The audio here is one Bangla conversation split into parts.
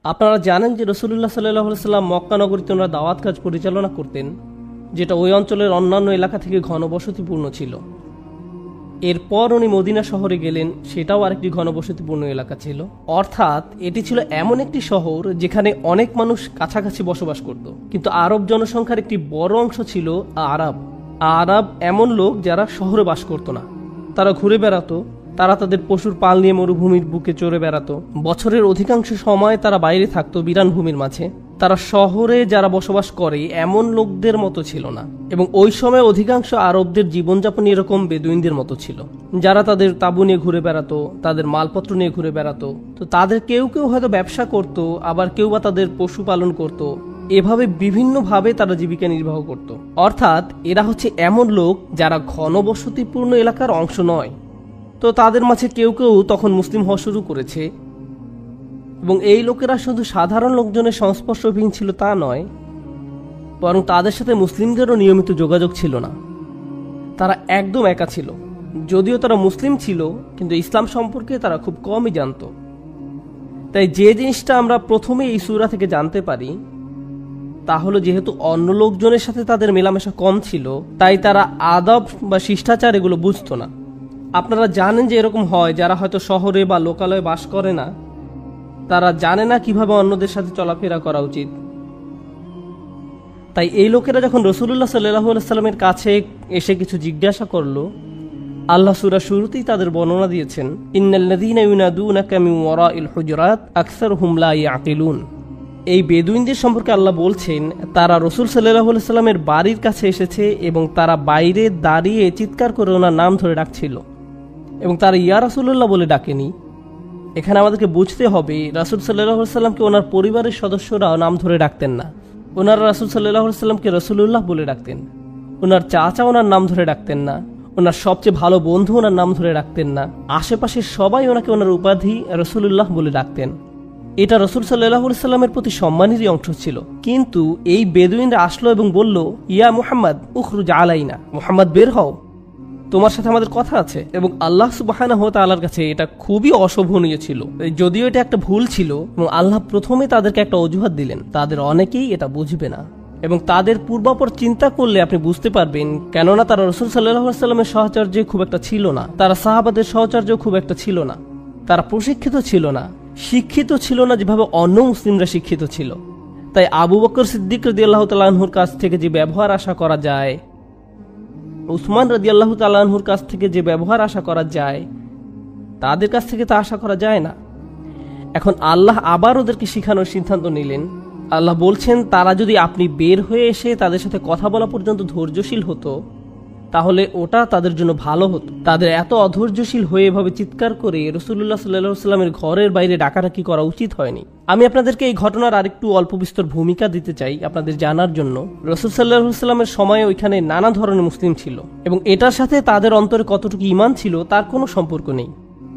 আপনারা জানেন যে রাসূলুল্লাহ সাল্লাল্লাহু আলাইহি সাল্লাম মক্কা নগরীতে ওনারা দাওয়াত কাজ পরিচালনা করতেন, যেটা ওই অঞ্চলের অন্যান্য এলাকা থেকে ঘনবসতিপূর্ণ ছিল। এরপর উনি মদিনা শহরে গেলেন, সেটাও আরেকটি ঘনবসতিপূর্ণ এলাকা ছিল। অর্থাৎ এটি ছিল এমন একটি শহর যেখানে অনেক মানুষ কাছাকাছি বসবাস করত। কিন্তু আরব জনসংখ্যার একটি বড় অংশ ছিল আরব। আরব এমন লোক যারা শহরে বাস করত না, তারা ঘুরে বেড়াতো। তারা তাদের পশুর পাল নিয়ে মরুভূমির বুকে চড়ে বেড়াতো। বছরের অধিকাংশ সময় তারা বাইরে থাকতো বিরান ভূমির মাঝে। তারা শহরে যারা বসবাস করে এমন লোকদের মতো ছিল না। এবং ওই সময় অধিকাংশ আরবদের জীবনযাপন এরকম বেদুইনদের মতো ছিল, যারা তাদের তাঁবু নিয়ে ঘুরে বেড়াতো, তাদের মালপত্র নিয়ে ঘুরে বেড়াতো। তো তাদের কেউ কেউ হয়তো ব্যবসা করত, আবার কেউ বা তাদের পশু পালন করত। এভাবে বিভিন্নভাবে তারা জীবিকা নির্বাহ করত। অর্থাৎ এরা হচ্ছে এমন লোক যারা ঘনবসতিপূর্ণ এলাকার অংশ নয়। তো তাদের মাঝে কেউ কেউ তখন মুসলিম হওয়া শুরু করেছে। এবং এই লোকেরা শুধু সাধারণ লোকজনের সংস্পর্শহীন ছিল তা নয়, বরং তাদের সাথে মুসলিমদেরও নিয়মিত যোগাযোগ ছিল না। তারা একদম একা ছিল। যদিও তারা মুসলিম ছিল, কিন্তু ইসলাম সম্পর্কে তারা খুব কমই জানত। তাই যে জিনিসটা আমরা প্রথমে এই সূরা থেকে জানতে পারি তা হলো, যেহেতু অন্য লোকজনের সাথে তাদের মেলামেশা কম ছিল, তাই তারা আদব বা শিষ্টাচার এগুলো বুঝতো না। আপনারা জানেন যে এরকম হয়, যারা হয়তো শহরে বা লোকালয়ে বাস করে না, তারা জানে না কিভাবে অন্যদের সাথে চলাফেরা করা উচিত। তাই এই লোকেরা যখন রাসূলুল্লাহ সাল্লাল্লাহু আলাইহি সাল্লামের কাছে এসে কিছু জিজ্ঞাসা করলো, আল্লাহ সূরা শুরুতেই তাদের বর্ণনা দিয়েছেন, ইন্নাল্লাযীনা ইউনাদুনাকা মিন ওয়ারাইল হুজুরাত আকসারুহুম লা ইয়াকিলুন। এই বেদুইনদের সম্পর্কে আল্লাহ বলছেন, তারা রাসূল সাল্লাল্লাহু আলাইহি সাল্লামের বাড়ির কাছে এসেছে এবং তারা বাইরে দাঁড়িয়ে চিৎকার করে ওনার নাম ধরে ডাকছিল, এবং তারা ইয়া রাসূলুল্লাহ বলে ডাকেনি। এখানে আমাদেরকে বুঝতে হবে, রাসূল সাল্লাল্লাহু আলাইহি সাল্লামকে ওনার পরিবারের সদস্যরাও নাম ধরে ডাকতেন না। ওনারা রাসূল সাল্লাল্লাহু আলাইহি সাল্লামকে রাসূলুল্লাহ বলে ডাকতেন। ওনার চাচা ওনার নাম ধরে ডাকতেন না। ওনার সবচেয়ে ভালো বন্ধু ওনার নাম ধরে ডাকতেন না। আশেপাশের সবাই ওনাকে ওনার উপাধি রাসূলুল্লাহ বলে ডাকতেন। এটা রাসূল সাল্লাল্লাহু আলাইহি সাল্লামের প্রতি সম্মানেরই অংশ ছিল। কিন্তু এই বেদুইনরা আসলো এবং বলল, ইয়া মুহাম্মদ উখরুজ আলাইনা, মুহাম্মদ বের হও, তোমার সাথে আমাদের কথা আছে। এবং আল্লাহ সুবহানাহু ওয়া তাআলার কাছে এটা খুবই অশোভনীয় ছিল। যদিও এটা একটা ভুল ছিল, এবং আল্লাহ প্রথমে তাদেরকে একটা অজুহাত দিলেন, তাদের অনেকেই এটা বুঝবে না। এবং তাদের পূর্বাপর চিন্তা করলে আপনি বুঝতে পারবেন, কেননা তারা রাসূল সাল্লাল্লাহু আলাইহি সাল্লামের সাহচর্য খুব একটা ছিল না, তারা সাহাবাদের সাহচর্য খুব একটা ছিল না, তারা প্রশিক্ষিত ছিল না, শিক্ষিত ছিল না যেভাবে অন্য মুসলিমরা শিক্ষিত ছিল। তাই আবু বকর সিদ্দিক রাদিয়াল্লাহু তাআলা আনহুর কাছ থেকে যে ব্যবহার আশা করা যায়, উসমান রাদিয়াল্লাহু তাআলা আনহুর কাছ থেকে যে ব্যবহার আশা করা যায়, তাদের কাছ থেকে তা আশা করা যায় না। এখন আল্লাহ আবার ওদেরকে শেখানোর সিদ্ধান্ত নিলেন। আল্লাহ বলছেন, তারা যদি আপনি বের হয়ে এসে তাদের সাথে কথা বলা পর্যন্ত ধৈর্যশীল হতো, তাহলে ওটা তাদের জন্য ভালো হতো। তাদের এত অধৈর্যশীল হয়ে এভাবে চিৎকার করে রাসূলুল্লাহ সাল্লাল্লাহু আলাইহি সাল্লামের ঘরের বাইরে ডাকাডাকি করা উচিত হয়নি। আমি আপনাদেরকে এই ঘটনার আরেকটু অল্প বিস্তর ভূমিকা দিতে চাই আপনাদের জানার জন্য। রাসূল সাল্লাল্লাহু আলাইহি সাল্লামের সময়ে ওইখানে নানা ধরনের মুসলিম ছিল, এবং এটার সাথে তাদের অন্তরে কতটুকু ঈমান ছিল তার কোনো সম্পর্ক নেই,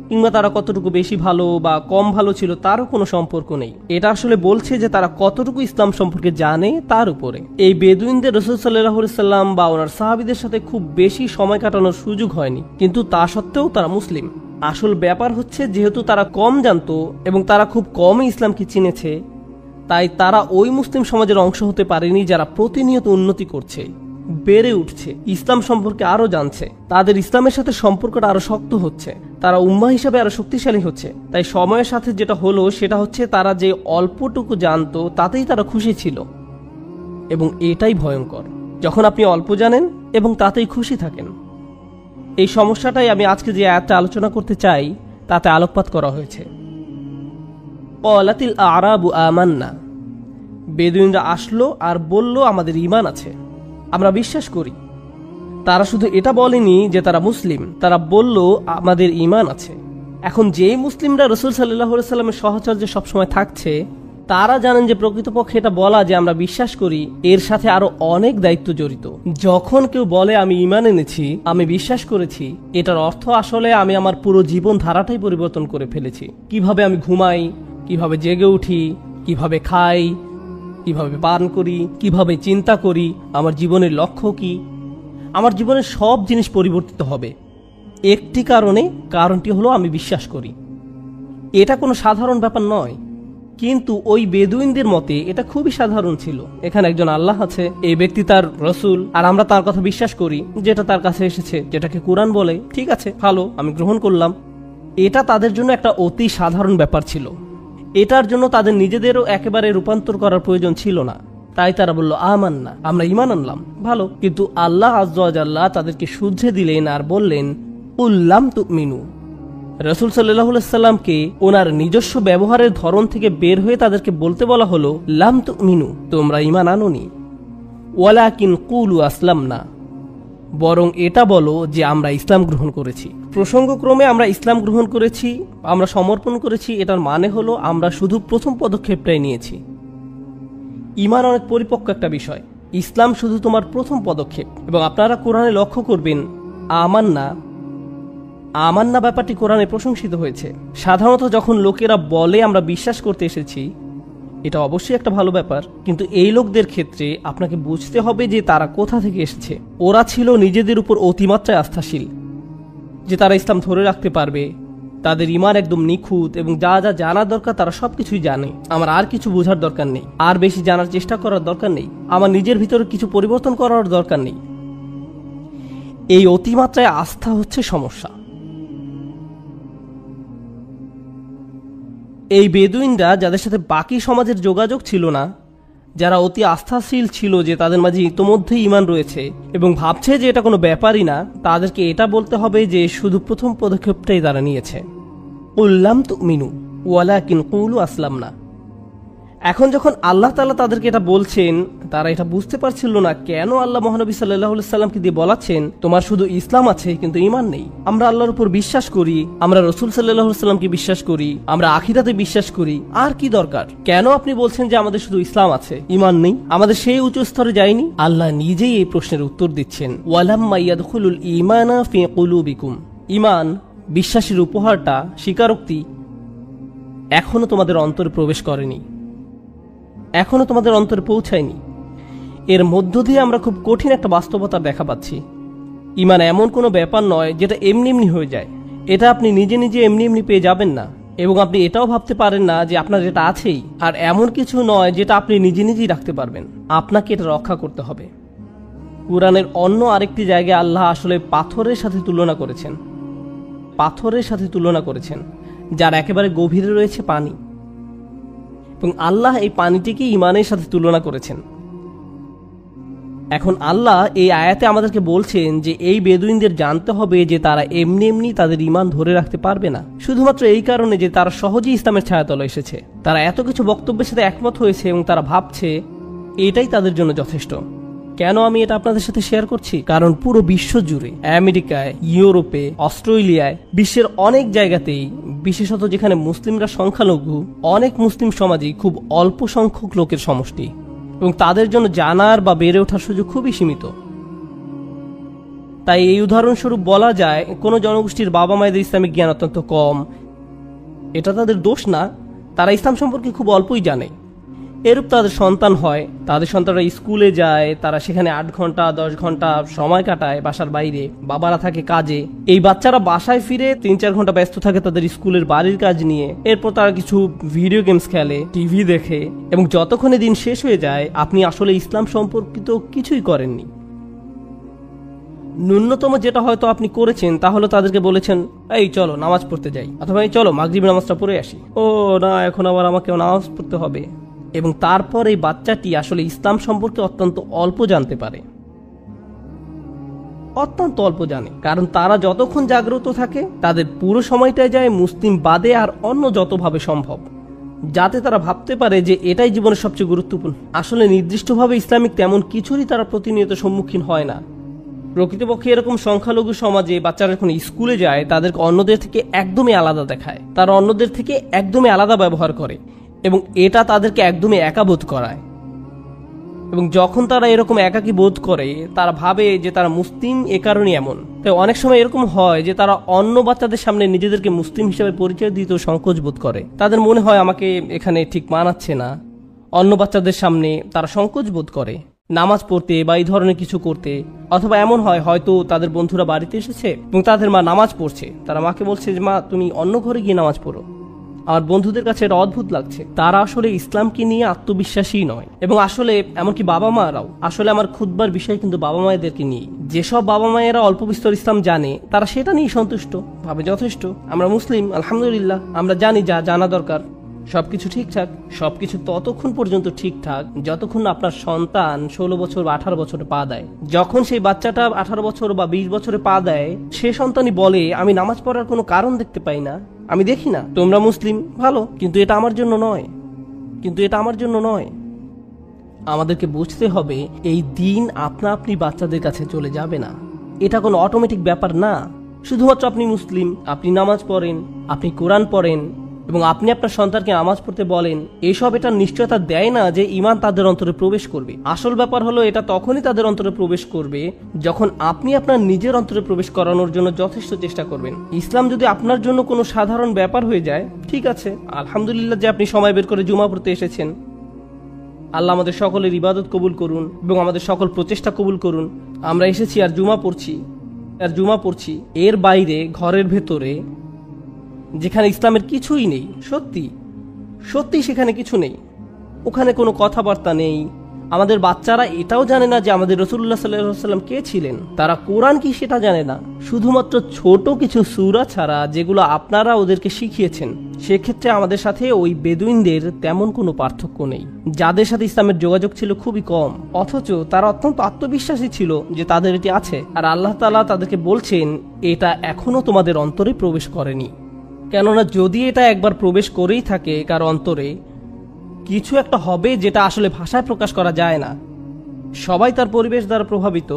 কিংবা তারা কতটুকু বেশি ভালো বা কম ভালো ছিল তারও কোনো সম্পর্ক নেই। এটা আসলে বলছে যে তারা কতটুকু ইসলাম সম্পর্কে জানে তার উপরে। এই বেদুইনদের রাসূল সাল্লাল্লাহু আলাইহি সাল্লাম বা ওনার সাহাবীদের সাথে খুব বেশি সময় কাটানোর সুযোগ হয়নি, কিন্তু তা সত্ত্বেও তারা মুসলিম। আসল ব্যাপার হচ্ছে, যেহেতু তারা কম জানতো এবং তারা খুব কমই ইসলামকে চিনেছে, তাই তারা ওই মুসলিম সমাজের অংশ হতে পারেনি যারা প্রতিনিয়ত উন্নতি করছে, বেড়ে উঠছে, ইসলাম সম্পর্কে আরো জানছে, তাদের ইসলামের সাথে সম্পর্কটা আরো শক্ত হচ্ছে, তারা উম্মাহ হিসাবে আরো শক্তিশালী হচ্ছে। তাই সময়ের সাথে যেটা হলো সেটা হচ্ছে, তারা যে অল্পটুকু জানতো তাতেই তারা খুশি ছিল। এবং এটাই ভয়ঙ্কর, যখন আপনি অল্প জানেন এবং তাতেই খুশি থাকেন। এই সমস্যাটাই আমি আজকে যে আয়াতটা আলোচনা করতে চাই তাতে আলোকপাত করা হয়েছে। ক্বালাতিল আ'রাবু আমান্না, বেদুইনরা আসলো আর বলল, আমাদের ঈমান আছে, আমরা বিশ্বাস করি। তারা শুধু এটা বলেনি যে তারা মুসলিম, তারা বলল আমাদের ঈমান আছে। এখন যেই মুসলিমরা রাসূল সাল্লাল্লাহু আলাইহি সাল্লামের সাহচর্যে সবসময় থাকছে, তারা জানেন যে প্রকৃতপক্ষে এটা বলা যে আমরা বিশ্বাস করি, এর সাথে আরো অনেক দায়িত্ব জড়িত। যখন কেউ বলে আমি ঈমান এনেছি, আমি বিশ্বাস করেছি, এটার অর্থ আসলে আমি আমার পুরো জীবন ধারাটাই পরিবর্তন করে ফেলেছি। কিভাবে আমি ঘুমাই, কিভাবে জেগে উঠি, কিভাবে খাই, কিভাবে পান করি, কিভাবে চিন্তা করি, আমার জীবনের লক্ষ্য কি, আমার জীবনের সব জিনিস পরিবর্তিত হবে একটি কারণে, কারণটি হলো আমি বিশ্বাস করি। এটা কোনো সাধারণ ব্যাপার নয়। কিন্তু ওই বেদুইনদের মতে এটা খুবই সাধারণ ছিল। এখানে একজন আল্লাহ আছে, এই ব্যক্তি তার রসুল, আর আমরা তার কথা বিশ্বাস করি, যেটা তার কাছে এসেছে, যেটাকে কোরআন বলে। ঠিক আছে, ভালো, আমি গ্রহণ করলাম। এটা তাদের জন্য একটা অতি সাধারণ ব্যাপার ছিল। এটার জন্য তাদের নিজেদেরও একেবারে রূপান্তর করার প্রয়োজন ছিল না। তাই তারা বলল আমান্না, আমরা ঈমান আনলাম। ভালো, কিন্তু আল্লাহ আযজা ওয়া জাল্লা তাদেরকে শুধরে দিলেন আর বললেন উল্লাম তুমিনু। রাসূল সাল্লাল্লাহু আলাইহি সাল্লামকে ওনার নিজস্ব ব্যবহারের ধরন থেকে বের হয়ে তাদেরকে বলতে বলা হলো লাম তুমিনু, তোমরা ঈমান আনোনি, ওয়ালাকিন কুলু আসলামনা, বরং এটা বলো যে আমরা ইসলাম গ্রহণ করেছি। প্রসঙ্গক্রমে আমরা ইসলাম গ্রহণ করেছি, আমরা সমর্পণ করেছি, এটার মানে হলো আমরা শুধু প্রথম পদক্ষেপটাই নিয়েছি। ঈমান অনেক পরিপক্ক একটা বিষয়, ইসলাম শুধু তোমার প্রথম পদক্ষেপ। এবং আপনারা কোরআনে লক্ষ্য করবেন আমান্না ব্যাপারটি কোরআনে প্রশংসিত হয়েছে। সাধারণত যখন লোকেরা বলে আমরা বিশ্বাস করতে এসেছি, এটা অবশ্যই একটা ভালো ব্যাপার, কিন্তু এই লোকদের ক্ষেত্রে আপনাকে বুঝতে হবে যে তারা কোথা থেকে এসেছে। ওরা ছিল নিজেদের উপর অতিমাত্রায় আস্থাশীল যে তারা ইসলাম ধরে রাখতে পারবে, তাদের ঈমান একদম নিখুঁত, এবং যা যা জানার দরকার তারা সবকিছুই জানে। আমার আর কিছু বোঝার দরকার নেই, আর বেশি জানার চেষ্টা করার দরকার নেই, আমার নিজের ভিতরে কিছু পরিবর্তন করার দরকার নেই। এই অতিমাত্রায় আস্থা হচ্ছে সমস্যা। এই বেদুইনরা, যাদের সাথে বাকি সমাজের যোগাযোগ ছিল না, যারা অতি আস্থাশীল ছিল যে তাদের মাঝে ইতোমধ্যেই ঈমান রয়েছে এবং ভাবছে যে এটা কোনো ব্যাপারই না, তাদেরকে এটা বলতে হবে যে শুধু প্রথম পদক্ষেপটাই তারা নিয়েছে। উল্লাম তুমিনু ওয়ালাকিন কুলু আসলামনা। এখন যখন আল্লাহ তাআলা তাদেরকে এটা বলছেন, তারা এটা বুঝতে পারছিল না কেন আল্লাহ মহানবী সাল্লাল্লাহু আলাইহি সাল্লামকে দিয়ে বলাচ্ছেন তোমার শুধু ইসলাম আছে কিন্তু ঈমান নেই। আমরা আল্লাহর উপর বিশ্বাস করি, আমরা রাসূল সাল্লাল্লাহু আলাইহি সাল্লামকে বিশ্বাস করি, আমরা আখিরাতে বিশ্বাস করি, আর কি দরকার? কেন আপনি বলছেন যে আমাদের শুধু ইসলাম আছে, ঈমান নেই? আমাদের সেই উচ্চ স্তরে যায়নি? আল্লাহ নিজেই এই প্রশ্নের উত্তর দিচ্ছেন, ওয়ালাম্মা ইয়াদখুলুল ঈমানা ফি কুলুবিকুম। ঈমান, বিশ্বাসের উপহারটা, স্বীকারোক্তি এখনো তোমাদের অন্তরে প্রবেশ করেনি, এখনো তোমাদের অন্তরে পৌঁছায়নি। এর মধ্য দিয়ে আমরা খুব কঠিন একটা বাস্তবতার দেখা পাচ্ছি। ঈমান এমন কোনো ব্যাপার নয় যেটা এমনি এমনি হয়ে যায়। এটা আপনি নিজে নিজে এমনি এমনি পেয়ে যাবেন না, এবং আপনি এটাও ভাবতে পারেন না যে আপনার এটা আছেই। আর এমন কিছু নয় যেটা আপনি নিজে নিজেই রাখতে পারবেন, আপনাকে এটা রক্ষা করতে হবে। কুরআনের অন্য আরেকটি জায়গায় আল্লাহ আসলে পাথরের সাথে তুলনা করেছেন, পাথরের সাথে তুলনা করেছেন যার একেবারে গভীরে রয়েছে পানি, এবং আল্লাহ এই পানিটিকে ঈমানের সাথে তুলনা করেছেন। এখন আল্লাহ এই আয়াতে আমাদেরকে বলছেন যে এই বেদুইনদের জানতে হবে যে তারা এমনি এমনি তাদের ঈমান ধরে রাখতে পারবে না, শুধুমাত্র এই কারণে যে তারা সহজেই ইসলামের ছায়াতলে এসেছে। তারা এত কিছু বক্তব্যের সাথে একমত হয়েছে এবং তারা ভাবছে এটাই তাদের জন্য যথেষ্ট। কেন আমি এটা আপনাদের সাথে শেয়ার করছি? কারণ পুরো বিশ্ব জুড়ে, আমেরিকায়, ইউরোপে, অস্ট্রেলিয়ায়, বিশ্বের অনেক জায়গাতেই, বিশেষত যেখানে মুসলিমরা সংখ্যালঘু, অনেক মুসলিম সমাজই খুব অল্প সংখ্যক লোকের সমষ্টি, এবং তাদের জন্য জানার বা বেড়ে ওঠার সুযোগ খুবই সীমিত। তাই এই উদাহরণস্বরূপ বলা যায় কোনো জনগোষ্ঠীর বাবা মায়েদের ইসলামিক জ্ঞান অত্যন্ত কম। এটা তাদের দোষ না, তারা ইসলাম সম্পর্কে খুব অল্পই জানে। এরূপ তাদের সন্তান হয়, তাদের সন্তানরা স্কুলে যায়, তারা সেখানে 8 ঘন্টা 10 ঘন্টা সময় কাটায় বাসার বাইরে, বাবারা থাকে কাজে। এই বাচ্চারা বাসায় ফিরে 3-4 ঘন্টা ব্যস্ত থাকে তাদের স্কুলের বাড়ির কাজ নিয়ে। এরপর তারা কিছু ভিডিও গেমস খেলে, টিভি দেখে, এবং যতক্ষণে দিন শেষ হয়ে যায় আপনি আসলে ইসলাম সম্পর্কিত কিছুই করেননি। ন্যূনতম যেটা হয়তো আপনি করেছেন তা হলো তাদেরকে বলেছেন এই চলো নামাজ পড়তে যাই, অথবা এই চলো মাগরিবের নামাজটা পড়ে আসি। ও না, এখন আবার আমাকে নামাজ পড়তে হবে। এবং তারপর এই বাচ্চাটি আসলে ইসলাম সম্পর্কে অত্যন্ত অল্প জানতে পারে, অত্যন্ত অল্প জানে। কারণ তারা যতক্ষণ জাগ্রত থাকে তাদের পুরো সময়টাই যায় মুসলিম বাদে আর অন্য যতভাবে সম্ভব, যাতে তারা ভাবতে পারে যে এটাই জীবনের সবচেয়ে গুরুত্বপূর্ণ। আসলে নির্দিষ্টভাবে ইসলামিক তেমন কিছুরই তারা প্রতিনিয়ত সম্মুখীন হয় না। প্রকৃতপক্ষে এরকম সংখ্যালঘু সমাজে বাচ্চারা যখন স্কুলে যায় তাদেরকে অন্যদের থেকে একদমই আলাদা দেখায়, তারা অন্যদের থেকে একদমই আলাদা ব্যবহার করে, এবং এটা তাদেরকে একদমই একা বোধ করায়। এবং যখন তারা এরকম একাকী বোধ করে তারা ভাবে যে তারা মুসলিম এ কারণে এমন। তাই অনেক সময় এরকম হয় যে তারা অন্য বাচ্চাদের সামনে নিজেদেরকে মুসলিম হিসেবে পরিচয় দিতেও সংকোচ বোধ করে। তাদের মনে হয় আমাকে এখানে ঠিক মানাচ্ছে না। অন্য বাচ্চাদের সামনে তারা সংকোচ বোধ করে নামাজ পড়তে বা এই ধরনের কিছু করতে। অথবা এমন হয় হয়তো তাদের বন্ধুরা বাড়িতে এসেছে এবং তাদের মা নামাজ পড়ছে, তারা মাকে বলছে যে মা তুমি অন্য ঘরে গিয়ে নামাজ পড়ো, আমার বন্ধুদের কাছে এটা অদ্ভুত লাগছে, তারা আসলে ইসলামকে নিয়ে আত্মবিশ্বাসী নয়। এবং আসলে এমনকি বাবা মারাও, আসলে আমার খুতবার বিষয় কিন্তু বাবা মায়েদেরকে নিয়ে। যেসব বাবা মায়েরা অল্প বিস্তর ইসলাম জানে তারা সেটা নিয়ে সন্তুষ্ট, ভাবে যথেষ্ট। আমরা মুসলিম, আলহামদুলিল্লাহ, আমরা জানি যা জানা দরকার, সবকিছু ঠিকঠাক। সবকিছু ততক্ষণ পর্যন্ত ঠিকঠাক যতক্ষণ না আপনার সন্তান 16 বছর বা 18 বছরে পা দেয়। যখন সেই বাচ্চাটা 18 বছর বা 20 বছরে পা দেয়, সে সন্তানই বলে আমি নামাজ পড়ার কোনো কারণ দেখতে পাই না, আমি দেখি না। তোমরা মুসলিম, ভালো, কিন্তু এটা আমার জন্য নয়, কিন্তু এটা আমার জন্য নয়। আমাদেরকে বুঝতে হবে এই দিন আপনা আপনি বাচ্চাদের কাছে চলে যাবে না, এটা কোনো অটোমেটিক ব্যাপার না। শুধুমাত্র আপনি মুসলিম, আপনি নামাজ পড়েন, আপনি কোরআন পড়েন এবং আপনি আপনার সন্তানকে নামাজ পড়তে বলেন, এসব এটা নিশ্চয়তা দেয় না যে ঈমান তাদের অন্তরে প্রবেশ করবে। আসল ব্যাপার হলো এটা তখনই তাদের অন্তরে প্রবেশ করবে যখন আপনি আপনার নিজের অন্তরে প্রবেশ করানোর জন্য যথেষ্ট চেষ্টা করবেন। ইসলাম যদি আপনার জন্য কোনো সাধারণ ব্যাপার হয়ে যায়, ঠিক আছে, আলহামদুলিল্লাহ যে আপনি সময় বের করে জুমা পড়তে এসেছেন। আল্লাহ আমাদের সকলের ইবাদত কবুল করুন এবং আমাদের সকল প্রচেষ্টা কবুল করুন। আমরা এসেছি আর জুমা পড়ছি, এর বাইরে ঘরের ভেতরে যেখানে ইসলামের কিছুই নেই, সত্যি সেখানে কিছু নেই, ওখানে কোনো কথাবার্তা নেই। আমাদের বাচ্চারা এটাও জানে না যে আমাদের রাসূলুল্লাহ সাল্লাল্লাহু আলাইহি ওয়াসাল্লাম কে ছিলেন, তারা কোরআন কি সেটা জানে না। শুধুমাত্র ছোট কিছু সূরা ছাড়া যেগুলো আপনারা ওদেরকে শিখিয়েছেন, সেক্ষেত্রে আমাদের সাথে ওই বেদুইনদের তেমন কোনো পার্থক্য নেই, যাদের সাথে ইসলামের যোগাযোগ ছিল খুবই কম, অথচ তারা অত্যন্ত আত্মবিশ্বাসী ছিল যে তাদের এটি আছে। আর আল্লাহ তাআলা তাদেরকে বলছেন এটা এখনো তোমাদের অন্তরে প্রবেশ করেনি। কেননা যদি এটা একবার প্রবেশ করেই থাকে কারো অন্তরে, কিছু একটা হবে যেটা আসলে ভাষায় প্রকাশ করা যায় না। সবাই তার পরিবেশ দ্বারা প্রভাবিত।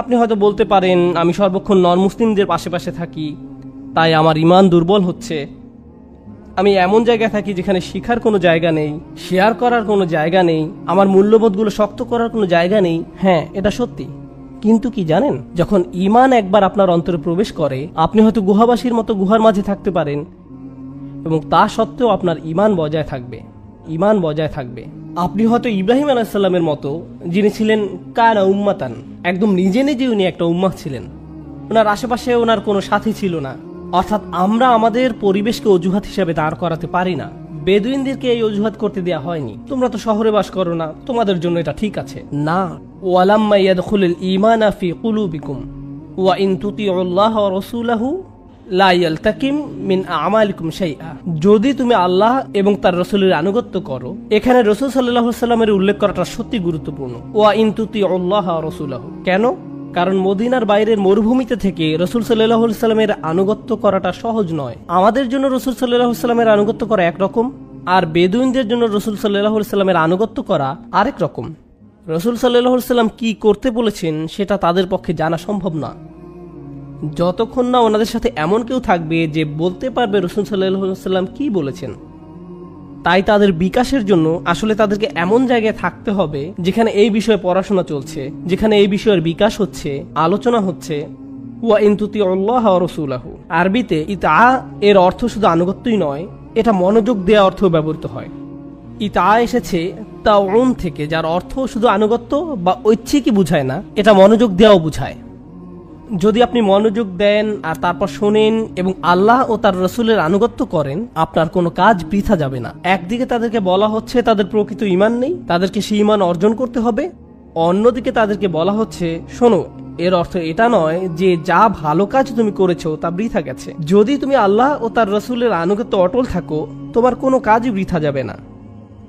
আপনি হয়তো বলতে পারেন আমি সর্বক্ষণ নন মুসলিমদের পাশে থাকি, তাই আমার ঈমান দুর্বল হচ্ছে। আমি এমন জায়গায় থাকি যেখানে শিখার কোনো জায়গা নেই, শেয়ার করার কোনো জায়গা নেই, আমার মূল্যবোধগুলো শক্ত করার কোনো জায়গা নেই। হ্যাঁ, এটা সত্যি, কিন্তু কি জানেন, যখন ঈমান একবার আপনার অন্তরে প্রবেশ করে, আপনি হয়তো গুহাবাসীর মতো গুহার মাঝে থাকতে পারেন এবং তা সত্ত্বেও আপনার ঈমান বজায় থাকবে। আপনি হয়তো ইব্রাহিম আলাইহিস সালামের মতো, যিনি ছিলেন কানা উম্মাতান, একদম নিজে উনি একটা উম্মাহ ছিলেন, ওনার আশেপাশে ওনার কোনো সাথী ছিল না। অর্থাৎ আমরা আমাদের পরিবেশকে অজুহাত হিসেবে দাঁড় করাতে পারি না। বেদুইনদেরকে এই অজুহাত করতে দেয়া হয়নি, তোমরা তো শহরে বাস করো না, তোমাদের জন্য এটা ঠিক আছে। না, ওয়ালাম্মা ইয়াদখুলুল ঈমানা ফি কুলুবিকুম ওয়া ইন তুতিউল্লাহ ওয়া রাসূলাহু লা ইয়ালতাকিম মিন আমালিকুম শাইআ। যদি তুমি আল্লাহ এবং তার রাসূলের আনুগত্য করো, এখানে রাসূল সাল্লাল্লাহু আলাইহি ওয়াসাল্লামের উল্লেখ করাটা সত্যি গুরুত্বপূর্ণ। ওয়া ইন তুতিউল্লাহ ওয়া রাসূলাহু, কেন? কারণ মদিনার বাইরের মরুভূমিতে থেকে রাসূল সাল্লাল্লাহু আলাইহি ওয়াসাল্লামের আনুগত্য করাটা সহজ নয়। আমাদের জন্য রাসূল সাল্লাল্লাহু আলাইহি ওয়াসাল্লামের আনুগত্য করা একরকম, আর বেদুইনদের জন্য রাসূল সাল্লাল্লাহু আলাইহি ওয়াসাল্লামের আনুগত্য করা আরেক রকম। রাসূল সাল্লাল্লাহু আলাইহি ওয়াসাল্লাম কি করতে বলেছেন সেটা তাদের পক্ষে জানা সম্ভব না, যতক্ষণ না ওনাদের সাথে এমন কেউ থাকবে যে বলতে পারবে রাসূল সাল্লাল্লাহু আলাইহি ওয়াসাল্লাম কি বলেছেন। তাই তাদের বিকাশের জন্য আসলে তাদেরকে এমন জায়গায় থাকতে হবে যেখানে এই বিষয়ে পড়াশোনা চলছে, যেখানে এই বিষয়ের বিকাশ হচ্ছে, আলোচনা হচ্ছে। ওয়া ইন তুতিউল্লাহ ওয়া রাসূলাহু, আরবিতে ইতা এর অর্থ শুধু আনুগত্যই নয়, এটা মনোযোগ দেওয়া অর্থও ব্যবহৃত হয়। ইতা এসেছে তাউন থেকে, যার অর্থ শুধু আনুগত্য বা ঐচ্ছিকই বুঝায় না, এটা মনোযোগ দেওয়াও বুঝায়। যদি আপনি মনোযোগ দেন আর তারপর শোনেন এবং আল্লাহ ও তার রাসূলের আনুগত্য করেন, আপনার কোনো কাজ বৃথা যাবে না। একদিকে তাদেরকে বলা হচ্ছে তাদের প্রকৃত ঈমান নেই, তাদেরকে সেই ঈমান অর্জন করতে হবে। অন্যদিকে তাদেরকে বলা হচ্ছে শোনো, এর অর্থ এটা নয় যে যা ভালো কাজ তুমি করেছো তা বৃথা গেছে। যদি তুমি আল্লাহ ও তার রাসূলের আনুগত্য অটল থাকো, তোমার কোনো কাজই বৃথা যাবে না।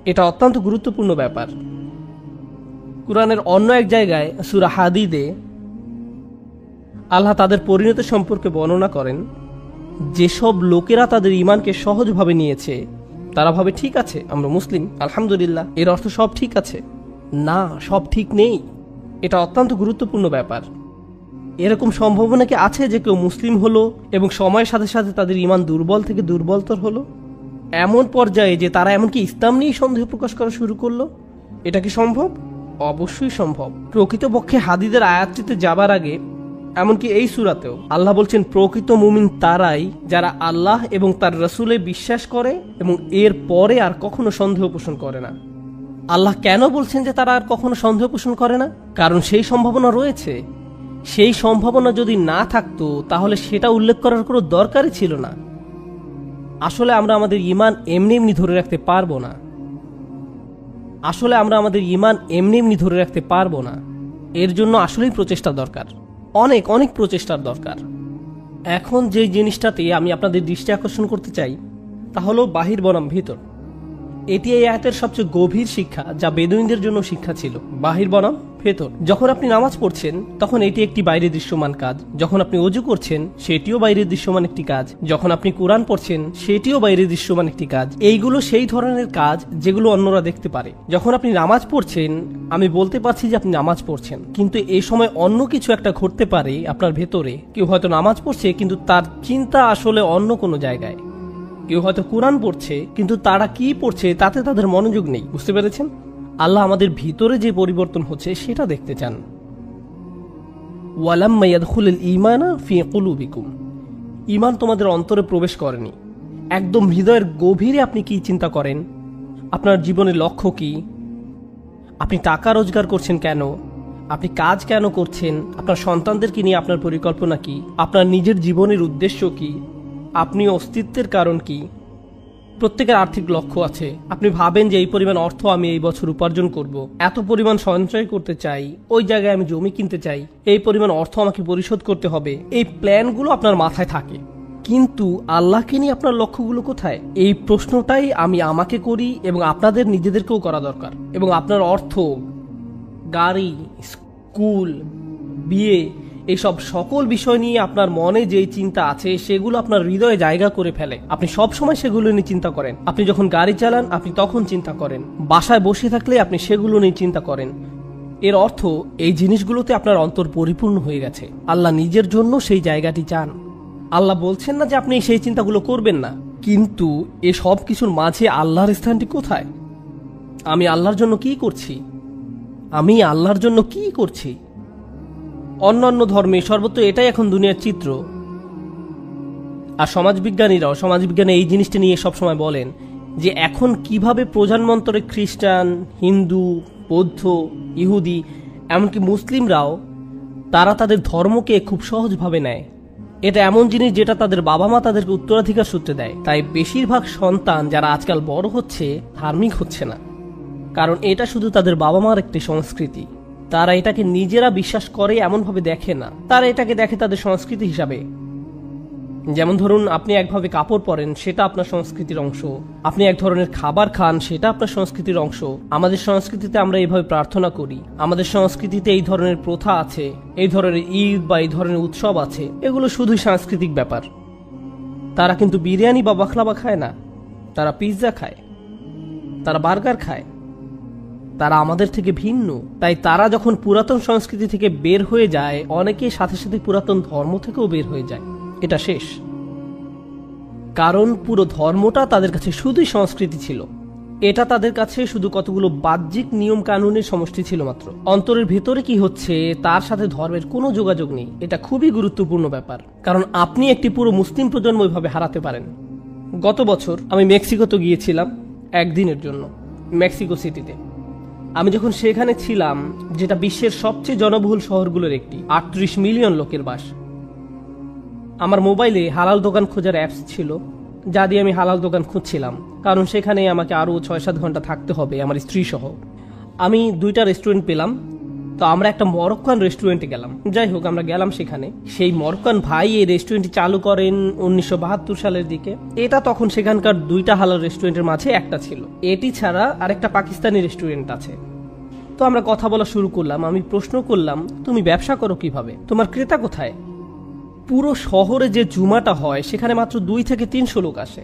এটা অত্যন্ত গুরুত্বপূর্ণ ব্যাপার। কুরআনের অন্য এক জায়গায় সূরা হাদীদে আল্লাহ তাদের পরিণতি সম্পর্কে বর্ণনা করেন, যেসব লোকেরা তাদের ঈমানকে সহজভাবে নিয়েছে তারা ভাবে ঠিক আছে, আমরা মুসলিম, আলহামদুলিল্লাহ, এর অর্থ সব ঠিক আছে। না, সব ঠিক নেই। এটা অত্যন্ত গুরুত্বপূর্ণ ব্যাপার। এরকম সম্ভাবনা কি আছে যে কেউ মুসলিম হলো এবং সময়ের সাথে সাথে তাদের ঈমান দুর্বল থেকে দুর্বলতর হলো, এমন পর্যায়ে যে তারা এমনকি ইসলাম নিয়ে সন্দেহ প্রকাশ করা শুরু করলো? এটা কি সম্ভব? অবশ্যই সম্ভব। প্রকৃতপক্ষে হাদীদের আয়াতটিতে যাবার আগে, এমনকি এই সূরাতেও আল্লাহ বলছেন প্রকৃত মুমিন তারাই যারা আল্লাহ এবং তার রাসূলে বিশ্বাস করে এবং এর পরে আর কখনো সন্দেহ পোষণ করে না। আল্লাহ কেন বলছেন যে তারা আর কখনো সন্দেহ পোষণ করে না? কারণ সেই সম্ভাবনা রয়েছে। সেই সম্ভাবনা যদি না থাকতো তাহলে সেটা উল্লেখ করার কোনো দরকারই ছিল না। আসলে আমরা আমাদের ঈমান এমনি এমনি ধরে রাখতে পারবো না। এর জন্য আসলেই প্রচেষ্টা দরকার, অনেক অনেক প্রচেষ্টার দরকার। এখন যে জিনিসটাতে আমি আপনাদের দৃষ্টি আকর্ষণ করতে চাই তা হলো বাহির বনাম ভিতর। এটি এই আয়াতের সবচেয়ে গভীর শিক্ষা, যা বেদুইনদের জন্য শিক্ষা ছিল। বাহির বনাম ভেতর। যখন আপনি নামাজ পড়ছেন তখন এটি একটি বাইরে দৃশ্যমান কাজ, যখন আপনি ওযু করছেন সেটিও বাইরে দৃশ্যমান একটি কাজ, যখন আপনি কোরআন পড়ছেন সেটিও বাইরে দৃশ্যমান একটি কাজ। এইগুলো সেই ধরনের কাজ যেগুলো অন্যরা দেখতে পারে। যখন আপনি নামাজ পড়ছেন, আমি বলতে পারছি যে আপনি নামাজ পড়ছেন, কিন্তু এই সময় অন্য কিছু একটা ঘটতে পারে আপনার ভেতরে। কেউ হয়তো নামাজ পড়ছে কিন্তু তার চিন্তা আসলে অন্য কোনো জায়গায়। কেউ হয়তো কোরআন পড়ছে কিন্তু তারা কি পড়ছে তাতে তাদের মনোযোগ নেই। বুঝতে পেরেছেন? আল্লাহ আমাদের ভিতরে যে পরিবর্তন হচ্ছে সেটা দেখতে চান। ওয়ালাম্মা ইয়াদখুলুল ঈমানা ফি কুলুবিকুম, ঈমান তোমাদের অন্তরে প্রবেশ করেনি। একদম হৃদয়ের গভীরে আপনি কি চিন্তা করেন, আপনার জীবনের লক্ষ্য কি, আপনি টাকা রোজগার করছেন কেন, আপনি কাজ কেন করছেন, আপনার সন্তানদেরকে নিয়ে আপনার পরিকল্পনা কি, আপনার নিজের জীবনের উদ্দেশ্য কি, আপনি অস্তিত্বের কারণ কি। প্রত্যেকের আর্থিক লক্ষ্য আছে। আপনি ভাবেন যে এই পরিমাণ অর্থ আমি এই বছর উপার্জন করব, এত পরিমাণ সঞ্চয় করতে চাই, ওই জায়গায় আমি জমি কিনতে চাই, এই পরিমাণ অর্থ আমাকে পরিশোধ করতে হবে। এই প্ল্যানগুলো আপনার মাথায় থাকে, কিন্তু আল্লাহকে নিয়ে আপনার লক্ষ্যগুলো কোথায়? এই প্রশ্নটাই আমি আমাকে করি এবং আপনাদের নিজেদেরকেও করা দরকার। এবং আপনার অর্থ, গাড়ি, স্কুল, বিয়ে, এইসব সকল বিষয় নিয়ে আপনার মনে যেই চিন্তা আছে সেগুলো আপনার হৃদয়ে জায়গা করে ফেলে। আপনি সব সময় সেগুলো নিয়ে চিন্তা করেন। আপনি যখন গাড়ি চালান আপনি তখন চিন্তা করেন, বাসায় বসে থাকলে আপনি সেগুলো নিয়ে চিন্তা করেন। এর অর্থ এই জিনিসগুলোতে আপনার অন্তর পরিপূর্ণ হয়ে গেছে। আল্লাহ নিজের জন্য সেই জায়গাটি চান। আল্লাহ বলছেন না যে আপনি সেই চিন্তাগুলো করবেন না, কিন্তু এ সব কিছুর মাঝে আল্লাহর স্থানটি কোথায়? আমি আল্লাহর জন্য কি করছি? অন্যান্য ধর্মে সর্বত্র এটাই এখন দুনিয়ার চিত্র। আর সমাজবিজ্ঞানে এই জিনিসটা নিয়ে সবসময় বলেন যে এখন কিভাবে প্রধানমন্ত্রী খ্রিস্টান, হিন্দু, বৌদ্ধ, ইহুদি, এমনকি মুসলিমরাও তারা তাদের ধর্মকে খুব সহজভাবে নেয়। এটা এমন জিনিস যেটা তাদের বাবা মা তাদেরকে উত্তরাধিকার সূত্রে দেয়। তাই বেশিরভাগ সন্তান যারা আজকাল বড় হচ্ছে ধার্মিক হচ্ছে না, কারণ এটা শুধু তাদের বাবা মার একটি সংস্কৃতি। তারা এটাকে নিজেরা বিশ্বাস করে এমনভাবে দেখে না, তারা এটাকে দেখে তাদের সংস্কৃতি হিসাবে। যেমন ধরুন, আপনি একভাবে কাপড় পরেন, সেটা আপনার সংস্কৃতির অংশ। আপনি এক ধরনের খাবার খান, সেটা আপনার সংস্কৃতির অংশ। আমাদের সংস্কৃতিতে আমরা এইভাবে প্রার্থনা করি, আমাদের সংস্কৃতিতে এই ধরনের প্রথা আছে, এই ধরনের ঈদ বা এই ধরনের উৎসব আছে। এগুলো শুধুই সাংস্কৃতিক ব্যাপার। তারা কিন্তু বিরিয়ানি বা বাখলাবা খায় না, তারা পিৎজা খায়, তারা বার্গার খায়। তারা আমাদের থেকে ভিন্ন। তাই তারা যখন পুরাতন সংস্কৃতি থেকে বের হয়ে যায়, অনেকে সাথে সাথে পুরাতন ধর্ম থেকেও বের হয়ে যায়। এটা শেষ, কারণ পুরো ধর্মটা তাদের কাছে শুধুই সংস্কৃতি ছিল। এটা তাদের কাছে শুধু কতগুলো বাহ্যিক নিয়ম কানুনের সমষ্টি ছিল মাত্র। অন্তরের ভেতরে কি হচ্ছে তার সাথে ধর্মের কোনো যোগাযোগ নেই। এটা খুবই গুরুত্বপূর্ণ ব্যাপার, কারণ আপনি একটি পুরো মুসলিম প্রজন্ম এভাবে হারাতে পারেন। গত বছর আমি মেক্সিকোতে গিয়েছিলাম একদিনের জন্য, মেক্সিকো সিটিতে। আমি যখন সেখানে ছিলাম, যেটা বিশ্বের সবচেয়ে জনবহুল শহরগুলোর একটি, 38 মিলিয়ন লোকের বাস, আমার মোবাইলে হালাল দোকান খোঁজার অ্যাপস ছিল, যা দিয়ে আমি হালাল দোকান খুঁজছিলাম, কারণ সেখানে আমাকে আরও 6-7 ঘন্টা থাকতে হবে আমার স্ত্রী সহ। আমি 2টা রেস্টুরেন্ট পেলাম, তো আমরা একটা মরক্কান রেস্টুরেন্টে গেলাম। যাই হোক, আমরা গেলাম সেখানে। সেই মরক্কান ভাই এই রেস্টুরেন্টটি চালু করেন 1972 সালের দিকে। এটা তখন সেখানকার 2টা হালাল রেস্টুরেন্টের মাঝে একটা ছিল। এটি ছাড়া আরেকটা পাকিস্তানি রেস্টুরেন্ট আছে। তো আমরা কথা বলা শুরু করলাম। আমি প্রশ্ন করলাম, তুমি ব্যবসা করো কিভাবে, তোমার ক্রেতা কোথায়? পুরো শহরে যে জুমাটা হয় সেখানে মাত্র 2 থেকে 300 লোক আসে।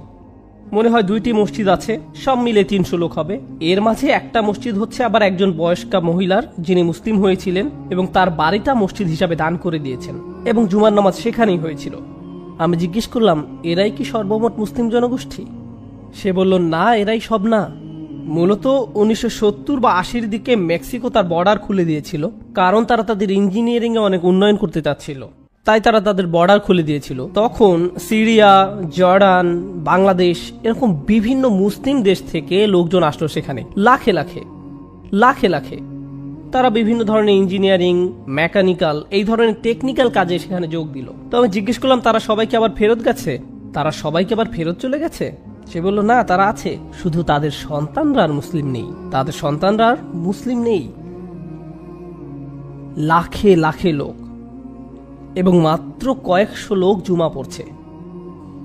মনে হয় 2টি মসজিদ আছে, সব মিলে 300 লোক হবে। এর মাঝে একটা মসজিদ হচ্ছে আবার একজন বয়স্কা মহিলার, যিনি মুসলিম হয়েছিলেন এবং তার বাড়িটা মসজিদ হিসাবে দান করে দিয়েছেন, এবং জুমার নামাজ সেখানেই হয়েছিল। আমি জিজ্ঞেস করলাম, এরাই কি সর্বমোট মুসলিম জনগোষ্ঠী? সে বলল, না, এরাই সব না। মূলত 1970 বা 80-র দিকে মেক্সিকো তার বর্ডার খুলে দিয়েছিল, কারণ তারা তাদের ইঞ্জিনিয়ারিং এ অনেক উন্নয়ন করতে চাচ্ছিল। তাই তারা তাদের বর্ডার খুলে দিয়েছিল। তখন সিরিয়া, জর্ডান, বাংলাদেশ, এরকম বিভিন্ন মুসলিম দেশ থেকে লোকজন আসলো সেখানে, লাখে লাখে। তারা বিভিন্ন ধরনের ইঞ্জিনিয়ারিং, মেকানিক্যাল, এই ধরনের টেকনিক্যাল কাজে সেখানে যোগ দিল। তো আমি জিজ্ঞেস করলাম, তারা সবাইকে আবার ফেরত গেছে? তারা সবাইকে আবার ফেরত চলে গেছে? সে বলল, না, তারা আছে, শুধু তাদের সন্তানরা আর মুসলিম নেই। তাদের সন্তানরা আর মুসলিম নেই। লাখে লাখে লোক এবং মাত্র কয়েকশো লোক জুমা পড়ছে।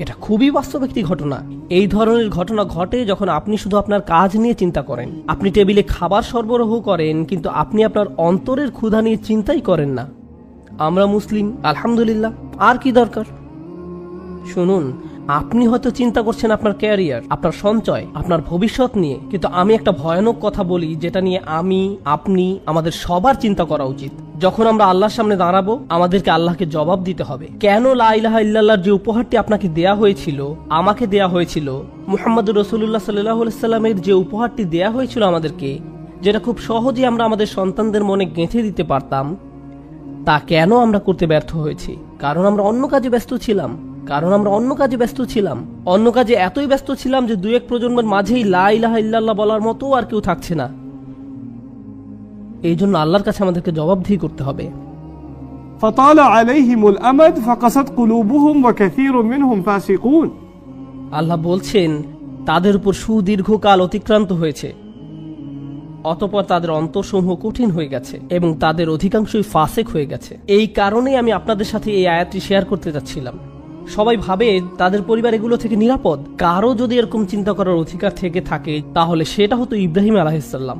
এটা খুবই বাস্তব একটি ঘটনা। এই ধরনের ঘটনা ঘটে যখন আপনি শুধু আপনার কাজ নিয়ে চিন্তা করেন। আপনি টেবিলে খাবার সরবরাহ করেন, কিন্তু আপনি আপনার অন্তরের ক্ষুধা নিয়ে চিন্তাই করেন না। আমরা মুসলিম, আলহামদুলিল্লাহ, আর কি দরকার? শুনুন, আপনি হয়তো চিন্তা করছেন আপনার ক্যারিয়ার, আপনার সঞ্চয়, আপনার ভবিষ্যৎ নিয়ে, কিন্তু আমি একটা ভয়ানক কথা বলি যেটা নিয়ে আমি, আপনি, আমাদের সবার চিন্তা করা উচিত। যখন আমরা আল্লাহর সামনে দাঁড়াবো, আমাদেরকে আল্লাহকে জবাব দিতে হবে। কেন লা ইলাহা ইল্লাল্লাহর যে উপহারটি আপনাকে দেয়া হয়েছিল, আমাকে দেয়া হয়েছিল, মুহাম্মদুর রাসূলুল্লাহ সাল্লাল্লাহু আলাইহি সাল্লামের যে উপহারটি দেয়া হয়েছিল আমাদেরকে, যেটা খুব সহজে আমরা আমাদের সন্তানদের মনে গেঁথে দিতে পারতাম, তা কেন আমরা করতে ব্যর্থ হয়েছি? কারণ আমরা অন্য কাজে ব্যস্ত ছিলাম। অন্য কাজে এতই ব্যস্ত ছিলাম যে 2-1 প্রজন্মের মাঝেই লা ইলাহা ইল্লাল্লাহ বলার মতো আর কেউ থাকছে না। এই জন্য আল্লাহর কাছে আমাদেরকে জবাবদিহি করতে হবে। فطال عليهم الأمد فقست قلوبهم وكثير منهم فاسقون। আল্লাহ বলছেন, তাদের উপর সুদীর্ঘকাল অতিক্রান্ত হয়েছে, অতঃপর তাদের অন্তরসমূহ কঠিন হয়ে গেছে এবং তাদের অধিকাংশই ফাসেক হয়ে গেছে। এই কারণেই আমি আপনাদের সাথে এই আয়াতটি শেয়ার করতে যাচ্ছিলাম। সবাই ভাবে তাদের পরিবার এগুলো থেকে নিরাপদ। কারো যদি এরকম চিন্তা করার অধিকার থেকে থাকে, তাহলে সেটা হতো ইব্রাহিম আলাইহিসসালাম।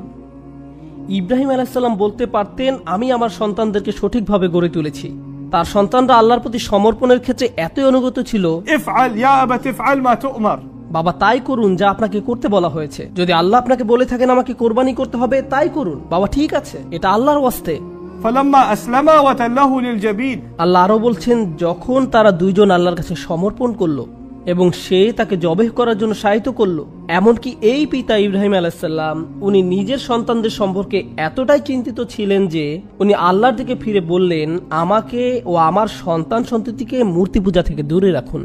ইব্রাহিম আলাইহিসসালাম বলতে পারতেন, আমি আমার সন্তানদেরকে সঠিকভাবে গড়ে তুলেছি। তার সন্তানরা আল্লাহর প্রতি সমর্পণের ক্ষেত্রে এতই অনুগত ছিল, ইফআল ইয়া আবাত ইফআল মা তু'মার, বাবা তাই করুন যা আপনাকে করতে বলা হয়েছে। যদি আল্লাহ আপনাকে বলে থাকেন আমাকে কোরবানি করতে হবে, তাই করুন, বাবা ঠিক আছে, এটা আল্লাহর ওয়াস্তে। ফালাম্মা আসলামা ওয়া তাল্লাহু লিল জাবিন। আল্লাহ আরো বলছেন, যখন তারা দুইজন আল্লাহর কাছে সমর্পণ করলো এবং সে তাকে জবেহ করার জন্য সাহিত্য করলো, এমনকি এই পিতা ইব্রাহিম আলাইহিসসালাম উনি নিজের সন্তানদের সম্পর্কে এতটাই চিন্তিত ছিলেন যে উনি আল্লাহর দিকে ফিরে বললেন, আমাকে ও আমার সন্তান সন্ততিকে মূর্তি পূজা থেকে দূরে রাখুন।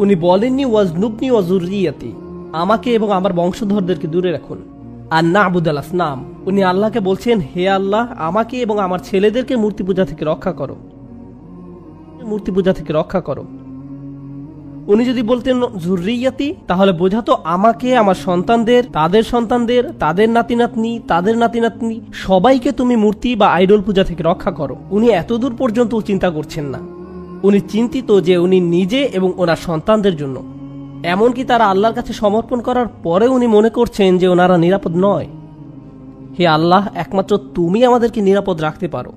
উনি বলেননি ওয়াজনুবনি ওয়া যুররিয়াতি, আমাকে এবং আমার বংশধরদেরকে দূরে রাখুন। আর না'বুদাল আসনাম, উনি আল্লাহকে বলছেন, হে আল্লাহ, আমাকে এবং আমার ছেলেদেরকে মূর্তি পূজা থেকে রক্ষা করো। উনি যদি বলতেন যুররিয়াতি, তাহলে বোঝাতো আমাকে, আমার সন্তানদের, তাদের সন্তানদের, তাদের নাতি নাতনি সবাইকে তুমি মূর্তি বা আইডল পূজা থেকে রক্ষা করো। উনি এতদূর পর্যন্ত চিন্তা করছেন না। উনি চিন্তিত যে উনি নিজে এবং ওনার সন্তানদের জন্য। এমনকি তারা আল্লাহর কাছে সমর্পণ করার পরে উনি মনে করছেন যে ওনারা নিরাপদ নয়। হে আল্লাহ, একমাত্র তুমি আমাদেরকে নিরাপদ রাখতে পারো।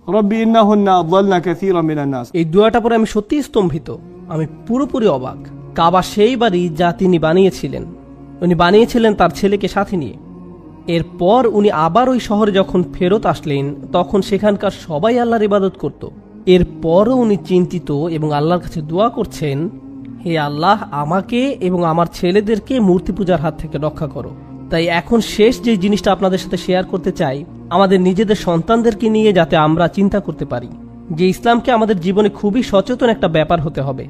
রব্বি ইন্নাহুন্না আযাল্না কাসীরাম মিনান নাস। এই দোয়াটা পরে আমি সত্যিই স্তম্ভিত, আমি পুরোপুরি অবাক। কাবা সেই বাড়ি যা তিনি বানিয়েছিলেন, উনি বানিয়েছিলেন তার ছেলেকে সাথে নিয়ে। এরপর উনি আবার ওই শহরে যখন ফেরত আসলেন, তখন সেখানকার সবাই আল্লাহর ইবাদত করত। এরপরও উনি চিন্তিত এবং আল্লাহর কাছে দোয়া করছেন, হে আল্লাহ, আমাকে এবং আমার ছেলেদেরকে মূর্তি পূজার হাত থেকে রক্ষা করো। তাই এখন শেষ যে জিনিসটা আপনাদের সাথে শেয়ার করতে চাই, আমাদের নিজেদের সন্তানদেরকে নিয়ে যাতে আমরা চিন্তা করতে পারি যে ইসলামকে আমাদের জীবনে খুবই সচেতন একটা ব্যাপার হতে হবে।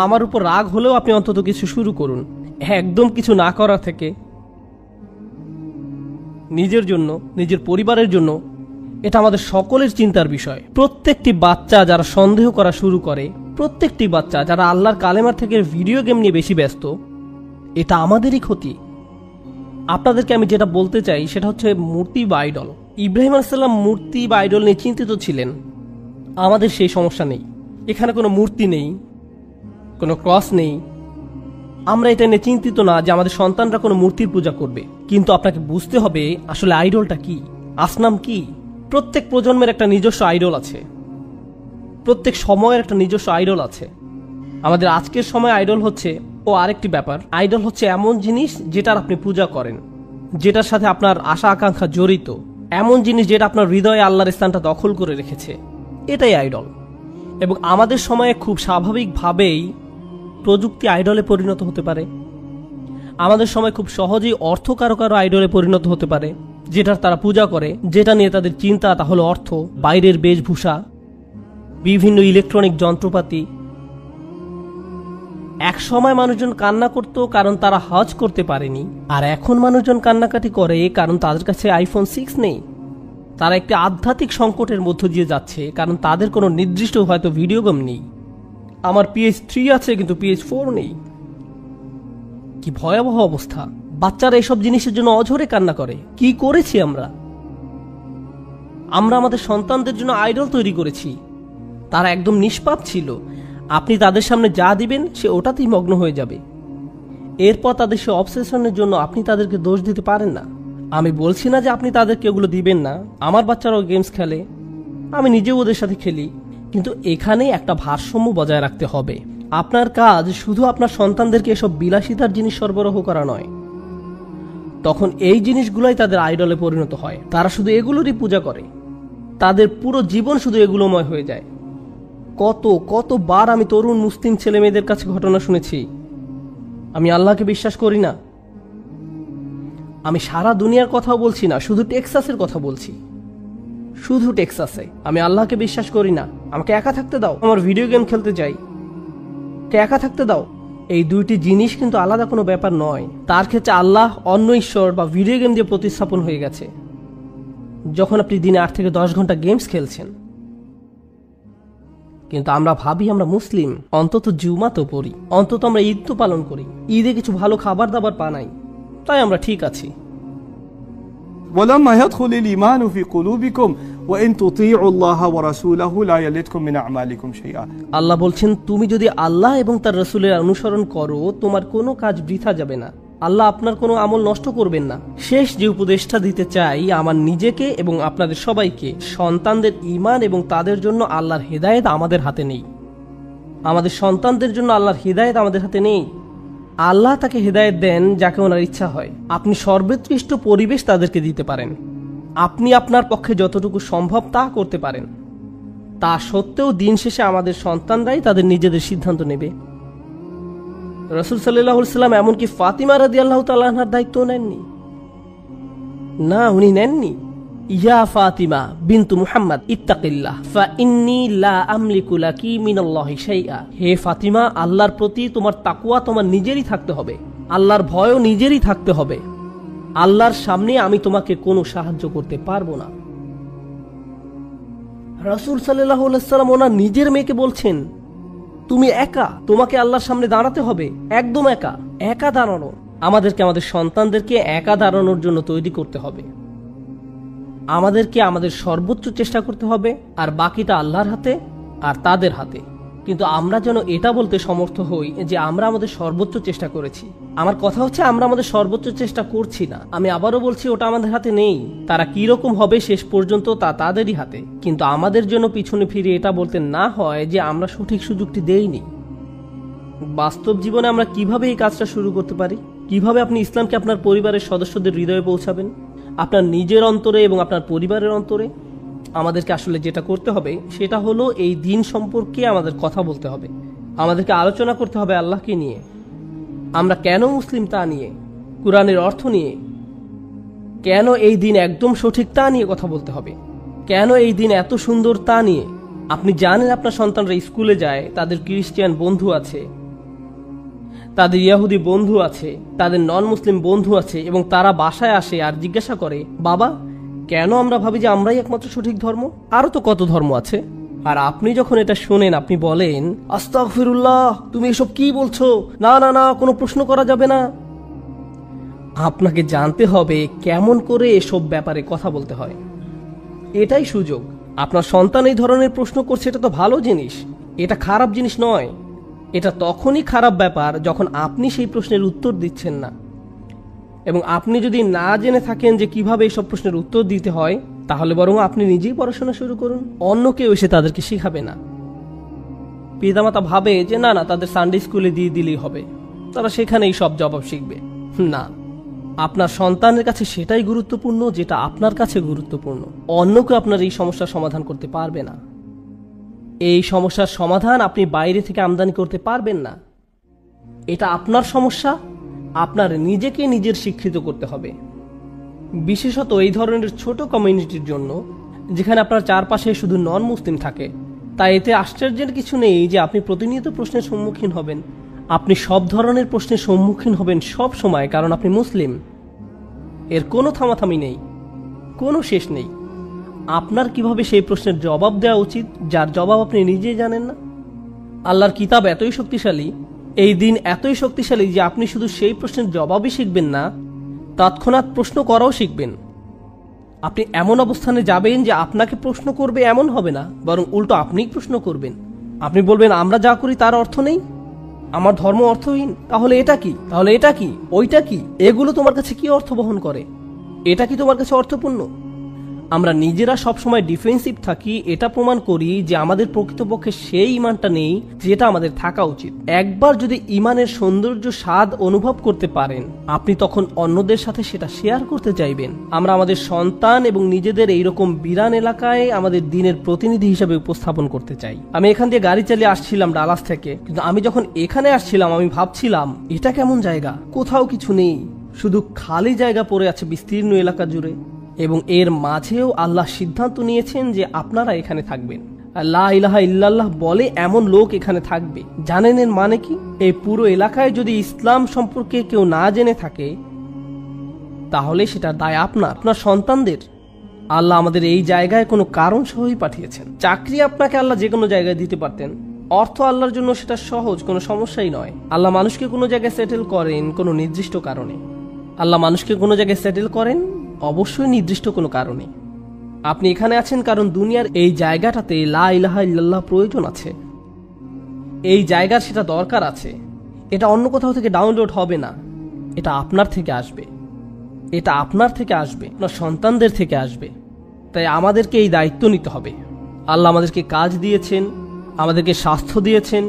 আমার উপর রাগ হলেও আপনি অন্তত কিছু শুরু করুন, একদম কিছু না করার থেকে। নিজের জন্য, নিজের পরিবারের জন্য, এটা আমাদের সকলের চিন্তার বিষয়। প্রত্যেকটি বাচ্চা যারা সন্দেহ করা শুরু করে, প্রত্যেকটি বাচ্চা যারা আল্লাহর কালেমার থেকে ভিডিও গেম নিয়ে বেশি ব্যস্ত, এটা আমাদেরই ক্ষতি। আপনাদেরকে আমি যেটা বলতে চাই সেটা হচ্ছে মূর্তি বা আইডল। ইব্রাহিম আলাইহিস সালাম মূর্তি বা আইডল নিয়ে চিন্তিত ছিলেন। আমাদের সেই সমস্যা নেই। এখানে কোনো মূর্তি নেই, কোনো ক্রস নেই। আমরা এটা নিয়ে চিন্তিত না যে আমাদের সন্তানরা কোনো মূর্তির পূজা করবে। কিন্তু আপনাকে বুঝতে হবে আসলে আইডলটা কি, আসনাম কি। প্রত্যেক প্রজন্মের একটা নিজস্ব আইডল আছে, প্রত্যেক সময়ের একটা নিজস্ব আইডল আছে। আমাদের আজকের সময় আইডল হচ্ছে আরেকটি ব্যাপার। আইডল হচ্ছে এমন জিনিস যেটার আপনি পূজা করেন, যেটার সাথে আপনার আশা আকাঙ্ক্ষা জড়িত, এমন জিনিস যেটা আপনার হৃদয়ে আল্লাহর স্থানটা দখল করে রেখেছে, এটাই আইডল। এবং আমাদের সময়ে খুব স্বাভাবিকভাবেই প্রযুক্তি আইডলে পরিণত হতে পারে। আমাদের সময় খুব সহজেই অর্থ কারো কারো আইডলে পরিণত হতে পারে, যেটার তারা পূজা করে, যেটা নিয়ে তাদের চিন্তা তা হলো অর্থ, বাইরের বেশভূষা, বিভিন্ন ইলেকট্রনিক যন্ত্রপাতি। এক সময় মানুষজন কান্না করত কারণ তারা হজ করতে পারেনি, আর এখন মানুষজন কান্নাকাটি করে কারণ তাদের কাছে আইফোন 6 নেই। তারা একটি আধ্যাত্মিক সংকটের মধ্য দিয়ে যাচ্ছে কারণ তাদের কোনো নির্দিষ্ট হয়তো ভিডিও গেম নেই। আমার PH3 আছে কিন্তু PH4 নেই। কি ভয়াবহ অবস্থা! বাচ্চারা এসব জিনিসের জন্য অঝরে কান্না করে। কি করেছি আমরা? আমরা আমাদের সন্তানদের জন্য আইডল তৈরি করেছি। তারা একদম নিষ্পাপ ছিল। আপনি তাদের সামনে যা দিবেন সে ওটাতেই মগ্ন হয়ে যাবে। এরপর তাদের সে অবসেশনের জন্য আপনি তাদেরকে দোষ দিতে পারেন না। আমি বলছি না যে আপনি তাদেরকে ওগুলো দিবেন না। আমার বাচ্চারাও গেমস খেলে, আমি নিজেও ওদের সাথে খেলি, কিন্তু এখানে একটা ভারসাম্য বজায় রাখতে হবে। আপনার কাজ শুধু আপনার সন্তানদেরকে এসব বিলাসিতার জিনিস সরবরাহ করা নয়। তখন এই জিনিসগুলোই তাদের আইডলে পরিণত হয়। তারা শুধু এগুলোরই পূজা করে। তাদের পুরো জীবন শুধু এগুলোময় হয়ে যায়। কতবার আমি তরুণ মুসলিম ছেলে মেয়েদের কাছে ঘটনা শুনেছি, আমি আল্লাহকে বিশ্বাস করি না। আমি সারা দুনিয়ার কথাও বলছি না, শুধু টেক্সাসের কথা বলছি। শুধু টেক্সাসে আমি আল্লাহকে বিশ্বাস করি না। আমাকে একা থাকতে দাও, আমার ভিডিও গেম খেলতে চাই, একা থাকতে দাও। এই দুইটি জিনিস কিন্তু আলাদা কোনো ব্যাপার নয়। তার ক্ষেত্রে আল্লাহ অন্য ঈশ্বর বা ভিডিও গেম দিয়ে প্রতিস্থাপন হয়ে গেছে। যখন আপনি দিনে 8 থেকে 10 ঘন্টা গেমস খেলছেন, কিন্তু আমরা ভাবি আমরা মুসলিম, অন্তত জুমা তো পড়ি, অন্তত আমরা ঈদ তো পালন করি, ঈদে কিছু ভালো খাবার দাবার পানাই, তাই আমরা ঠিক আছি। ولما يدخل الإيمان في قلوبكم وإن تطيعوا الله ورسوله لا يلدكم من أعمالكم شيئا। আল্লাহ বলছেন, তুমি যদি আল্লাহ এবং তার রাসূলের অনুসরণ করো, তোমার কোনো কাজ বৃথা যাবে না। আল্লাহ আপনার কোনো আমল নষ্ট করবেন না। শেষ যে উপদেশটা দিতে চাই, আমার নিজেকে এবং আপনাদের সবাইকে, সন্তানদের ঈমান এবং তাদের জন্য আল্লাহর হেদায়েত আমাদের হাতে নেই। আমাদের সন্তানদের জন্য আল্লাহর হেদায়েত আমাদের হাতে নেই। আল্লাহ তাকে হেদায়েত দেন যাকে ওনার ইচ্ছা হয়। আপনি সর্বোৎকৃষ্ট পরিবেশ তাদেরকে দিতে পারেন, আপনি আপনার পক্ষে যতটুকু সম্ভব তা করতে পারেন। তা সত্ত্বেও দিন শেষে আমাদের সন্তানরাই তাদের নিজেদের সিদ্ধান্ত নেবে। রাসূল সাল্লাল্লাহু আলাইহি ওয়াসাল্লাম এমনকি ফাতিমা রাদিয়াল্লাহু তাআলা আনহার দায়িত্ব নেননি। না, উনি নেননি। ইয়া ফাতিমা বিনতু মুহাম্মদ ইত্তাকিল্লাহ ফা ইন্নী লা আমলিকু লাকি মিনাল্লাহি শাইআ। হে ফাতিমা, আল্লাহর প্রতি তোমার তাকওয়া তোমার নিজেরই থাকতে হবে, আল্লাহর ভয়ও নিজেরই থাকতে হবে। আল্লাহর সামনে আমি তোমাকে কোনো সাহায্য করতে পারবো না। রাসূল সাল্লাল্লাহু আলাইহি ওয়াসাল্লাম ওনার নিজের মেয়েকে বলছেন, তুমি একা, তোমাকে আল্লাহর সামনে দাঁড়াতে হবে, একদম একা। একা দাঁড়ানো, আমাদেরকে আমাদের সন্তানদেরকে একা দাঁড়ানোর জন্য তৈরি করতে হবে। আমাদেরকে আমাদের সর্বোচ্চ চেষ্টা করতে হবে, আর বাকিটা আল্লাহর হাতে আর তাদের হাতে। কিন্তু আমরা যেন এটা বলতে সমর্থ হই যে আমরা আমাদের সর্বোচ্চ চেষ্টা করেছি। আমার কথা হচ্ছে, আমরা আমাদের সর্বোচ্চ চেষ্টা করছি না। আমি আবারও বলছি, ওটা আমাদের হাতে নেই। তারা কি রকম হবে শেষ পর্যন্ত তা তাদেরই হাতে। কিন্তু আমাদের জন্য পিছনে ফিরে এটা বলতে না হয় যে আমরা সঠিক সুযোগটি দেইনি। বাস্তব জীবনে আমরা কিভাবে এই কাজটা শুরু করতে পারি? কিভাবে আপনি ইসলামকে আপনার পরিবারের সদস্যদের হৃদয়ে পৌঁছাবেন, আপনার নিজের অন্তরে এবং আপনার পরিবারের অন্তরে? আমাদেরকে আসলে যেটা করতে হবে সেটা হলো এই দিন সম্পর্কে আমাদের কথা বলতে হবে। আমাদেরকে আলোচনা করতে হবে আল্লাহকে নিয়ে, আমরা কেন মুসলিম তা নিয়ে, কুরআনের অর্থ নিয়ে, কেন এই দিন একদম সঠিক তা নিয়ে কথা বলতে হবে, কেন এই দিন এত সুন্দর তা নিয়ে। আপনি জানেন আপনার সন্তানরা স্কুলে যায়, তাদের খ্রিস্টান বন্ধু আছে, তাদের ইহুদি বন্ধু আছে, তাদের নন মুসলিম বন্ধু আছে, এবং তারা বাসায় আসে আর জিজ্ঞাসা করে, বাবা কেন আমরা ভাবি যে আমরাই একমাত্র সঠিক ধর্ম? আরো তো কত ধর্ম আছে। আর আপনি যখন এটা শোনেন, আপনি বলেন, আস্তাগফিরুল্লাহ, তুমি এসব কি বলছো? না না না, কোনো প্রশ্ন করা যাবে না। আপনাকে জানতে হবে কেমন করে এসব ব্যাপারে কথা বলতে হয়। এটাই সুযোগ। আপনার সন্তান এই ধরনের প্রশ্ন করছে, এটা তো ভালো জিনিস, এটা খারাপ জিনিস নয়। এটা তখনই খারাপ ব্যাপার যখন আপনি সেই প্রশ্নের উত্তর দিচ্ছেন না। এবং আপনি যদি না জেনে থাকেন যে কিভাবে এইসব প্রশ্নের উত্তর দিতে হয়, তাহলে বরং আপনি নিজেই পড়াশোনা শুরু করুন, অন্য কেউ এসে তাদেরকে শিখাবে না। পিতামাতা ভাবে যে না না, তাদের সানডে স্কুলে দিয়ে দিলেই হবে, তারা সেখানেই সব জবাব শিখবে। না, আপনার সন্তানের কাছে সেটাই গুরুত্বপূর্ণ যেটা আপনার কাছে গুরুত্বপূর্ণ। অন্য কেউ আপনার এই সমস্যার সমাধান করতে পারবে না। এই সমস্যার সমাধান আপনি বাইরে থেকে আমদানি করতে পারবেন না। এটা আপনার সমস্যা, আপনার নিজেকে নিজের শিক্ষিত করতে হবে। বিশেষত এই ধরনের ছোট কমিউনিটির জন্য, যেখানে আপনার চারপাশে শুধু নন মুসলিম থাকে। তাই এতে আশ্চর্যের কিছু নেই যে আপনি প্রতিনিয়ত প্রশ্নের সম্মুখীন হবেন। আপনি সব ধরনের প্রশ্নের সম্মুখীন হবেন সব সময়, কারণ আপনি মুসলিম। এর কোনো থামাথামি নেই, কোনো শেষ নেই। আপনার কিভাবে সেই প্রশ্নের জবাব দেওয়া উচিত যার জবাব আপনি নিজেই জানেন না? আল্লাহর কিতাব এতই শক্তিশালী, এই দিন এতই শক্তিশালী যে আপনি শুধু সেই প্রশ্নের জবাবই শিখবেন না, তৎক্ষণাৎ প্রশ্ন করাও শিখবেন। আপনি এমন অবস্থানে যাবেন যে আপনাকে প্রশ্ন করবে এমন হবে না, বরং উল্টো আপনিই প্রশ্ন করবেন। আপনি বলবেন আমরা যা করি তার অর্থ নেই, আমার ধর্ম অর্থহীন, তাহলে এটা কি, তাহলে এটা কি, ওইটা কি, এগুলো তোমার কাছে কি অর্থ বহন করে, এটা কি তোমার কাছে অর্থপূর্ণ? আমরা নিজেরা সবসময় ডিফেন্সিভ থাকি, এটা প্রমাণ করি যে আমাদের প্রকৃতপক্ষে সেই ইমানটা নেই যেটা আমাদের থাকা উচিত। একবার যদি ইমানের সৌন্দর্য স্বাদ অনুভব করতে পারেন, আপনি তখন অন্যদের সাথে সেটা শেয়ার করতে চাইবেন। আমরা আমাদের সন্তান এবং নিজেদের এইরকম বিরান এলাকায় আমাদের দিনের প্রতিনিধি হিসেবে উপস্থাপন করতে চাই। আমি এখান দিয়ে গাড়ি চালিয়ে আসছিলাম ডালাস থেকে, কিন্তু আমি যখন এখানে আসছিলাম আমি ভাবছিলাম এটা কেমন জায়গা, কোথাও কিছু নেই, শুধু খালি জায়গা পড়ে আছে বিস্তীর্ণ এলাকা জুড়ে, এবং এর মাঝেও আল্লাহ সিদ্ধান্ত নিয়েছেন যে আপনারা এখানে থাকবেন। লা ইলাহা ইল্লাল্লাহ বলে এমন লোক এখানে থাকবে। জানেন এর মানে কি? এই পুরো এলাকায় যদি ইসলাম সম্পর্কে কেউ না জেনে থাকে, তাহলে সেটা দায় আপনার সন্তানদের। আল্লাহ আমাদের এই জায়গায় কোনো কারণ সহই পাঠিয়েছেন। চাকরি আপনাকে আল্লাহ যে কোনো জায়গায় দিতে পারতেন, অর্থ আল্লাহর জন্য সেটা সহজ, কোনো সমস্যাই নয়। আল্লাহ মানুষকে কোনো জায়গায় সেটেল করেন কোনো নির্দিষ্ট কারণে। আল্লাহ মানুষকে কোনো জায়গায় সেটেল করেন অবশ্যই নির্দিষ্ট কোনো কারণে। আপনি এখানে আছেন কারণ দুনিয়ার এই জায়গাটাতে লা ইলাহা ইল্লাল্লাহ প্রয়োজন আছে, এই জায়গার সেটা দরকার আছে। এটা অন্য কোথাও থেকে ডাউনলোড হবে না, এটা আপনার থেকে আসবে, এটা আপনার থেকে আসবে, আপনার সন্তানদের থেকে আসবে। তাই আমাদেরকে এই দায়িত্ব নিতে হবে। আল্লাহ আমাদেরকে কাজ দিয়েছেন, আমাদেরকে স্বাস্থ্য দিয়েছেন,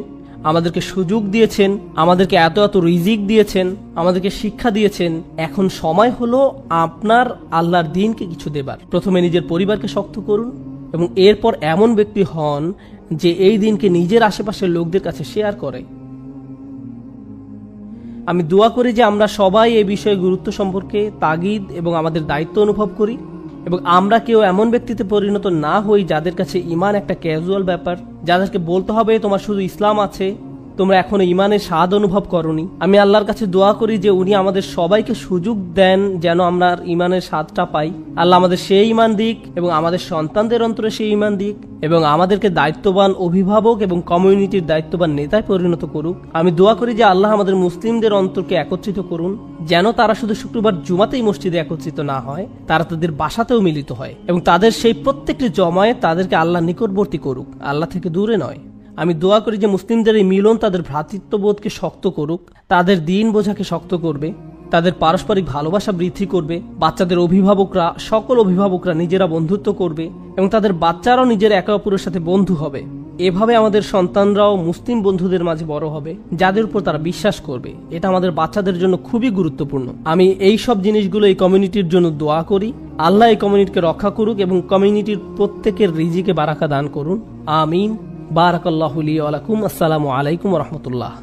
আমাদেরকে সুযোগ দিয়েছেন, আমাদেরকে এত এত রিজিক দিয়েছেন, আমাদেরকে শিক্ষা দিয়েছেন। এখন সময় হলো আপনার আল্লাহর দ্বীনকে কিছু দেবার। প্রথমে নিজের পরিবারকে শক্ত করুন এবং এরপর এমন ব্যক্তি হন যে এই দিনকে নিজের আশেপাশের লোকদের কাছে শেয়ার করে। আমি দোয়া করি যে আমরা সবাই এই বিষয়ে গুরুত্ব সম্পর্কে তাগিদ এবং আমাদের দায়িত্ব অনুভব করি, এবং আমরা কেউ এমন ব্যক্তিতে পরিণত না হই যাদের কাছে ইমান একটা ক্যাজুয়াল ব্যাপার, যাদেরকে বলতে হবে তোমার শুধু ইসলাম আছে, তোমরা এখনো ইমানের স্বাদ অনুভব করনি। আমি আল্লাহর কাছে দোয়া করি যে উনি আমাদের সবাইকে সুযোগ দেন যেন আমরা ইমানের স্বাদটা পাই। আল্লাহ আমাদের সেই ইমান দিক এবং আমাদের সন্তানদের অন্তরে সেই ইমান দিক, এবং আমাদেরকে দায়িত্ববান অভিভাবক এবং কমিউনিটির দায়িত্ববান নেতায় পরিণত করুক। আমি দোয়া করি যে আল্লাহ আমাদের মুসলিমদের অন্তরকে একত্রিত করুন, যেন তারা শুধু শুক্রবার জুমাতেই মসজিদে একত্রিত না হয়, তারা তাদের বাসাতেও মিলিত হয়, এবং তাদের সেই প্রত্যেকটি জমায়েত তাদেরকে আল্লাহ নিকটবর্তী করুক, আল্লাহ থেকে দূরে নয়। আমি দোয়া করি যে মুসলিমদের এই মিলন তাদের ভ্রাতৃত্ববোধকে শক্ত করুক, তাদের দিন বোঝাকে শক্ত করবে, তাদের পারস্পরিক ভালোবাসা বৃদ্ধি করবে। বাচ্চাদের অভিভাবকরা, সকল অভিভাবকরা নিজেরা বন্ধুত্ব করবে এবং তাদের বাচ্চারাও নিজের একে অপরের সাথে বন্ধু হবে। এভাবে আমাদের সন্তানরাও মুসলিম বন্ধুদের মাঝে বড় হবে যাদের উপর তারা বিশ্বাস করবে। এটা আমাদের বাচ্চাদের জন্য খুবই গুরুত্বপূর্ণ। আমি এই সব জিনিসগুলো এই কমিউনিটির জন্য দোয়া করি। আল্লাহ এই কমিউনিটিকে রক্ষা করুক এবং কমিউনিটির প্রত্যেকের রিজিকে বারাকা দান করুন। আমিন। বারাকাল্লাহু লি ওয়া লাকুম। আসসালামু আলাইকুম ওয়া রাহমাতুল্লাহ।